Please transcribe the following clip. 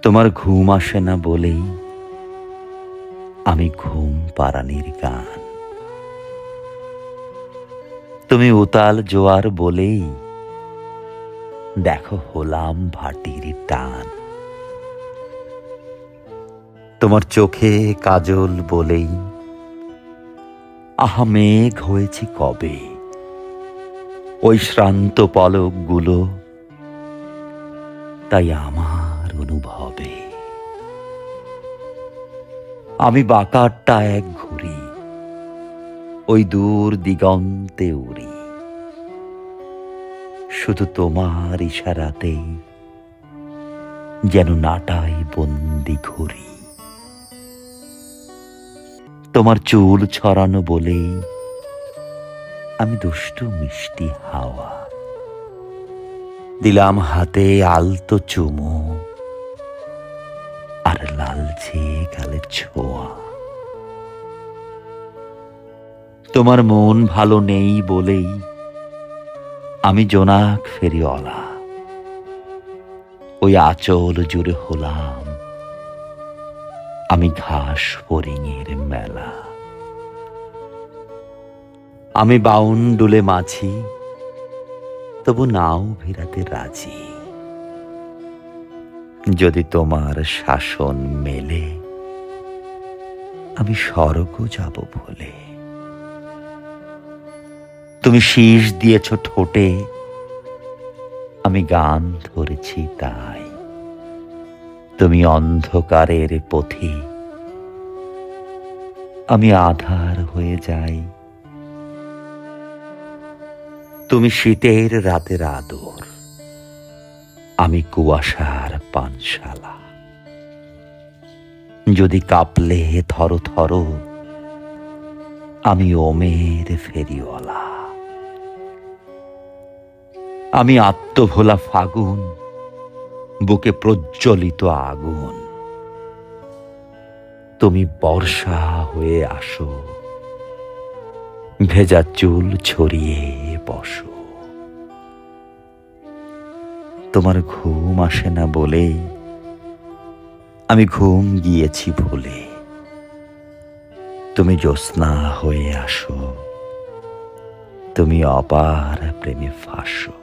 তোমার ঘুম আসে না বলেই আমি ঘুম পাড়ানির গান। তুমি উতাল জোয়ার বলেই দেখো হলাম ভাটির টান। তোমার চোখে কাজল বলেই আহা মেঘ হয়েছি কবে। ওই শ্রান্ত পলকগুলো তাই আমার অনুভবে। আমি বাঁকারটা এক ঘুরি, ওই দূর দিগন্তে উড়ি। শুধু তোমার ইশারাতে যেন নাটাই বন্দি ঘুরি। তোমার চুল ছড়ানো বলেই আমি দুষ্টু মিষ্টি হাওয়া। দিলাম হাতে আলতো চুমো আর লালচে গালের ছোঁয়া। তোমার মন ভালো নেই বলেই আমি জোনাক ফেরিওয়ালা। ওই আঁচল জুড়ে হলাম আমি ঘাস ফড়িংয়ের মেলা। আমি বাউন্ডুলে মাছি, তবু নাও ভিড়াতে রাজি। যদি তোমার শাসন মেলে আমি স্বর্গ যাব ভুলে। তুমি শীষ দিয়েছ ঠোঁটে, আমি গান ধরেছি তাই। তুমি অন্ধকারের পথে, আমি আধার হয়ে যাই। তুমি শীতের রাতের আদর, আমি কুয়াশার পানশালা। যদি কাঁপলে থরো থরো, আমি ওমের ফেরিওয়ালা। আমি আত্মভোলা ফাগুন, বুকে প্রজ্বলিত আগুন। তুমি বর্ষা হয়ে আসো, ভেজা চুল ছড়িয়ে বসো। তোমার ঘুম আসে না বলে আমি ঘুম গিয়েছি ভুলে। তুমি জ্যোৎস্না হয়ে আসো, তুমি অপার প্রেমে ফাঁসো।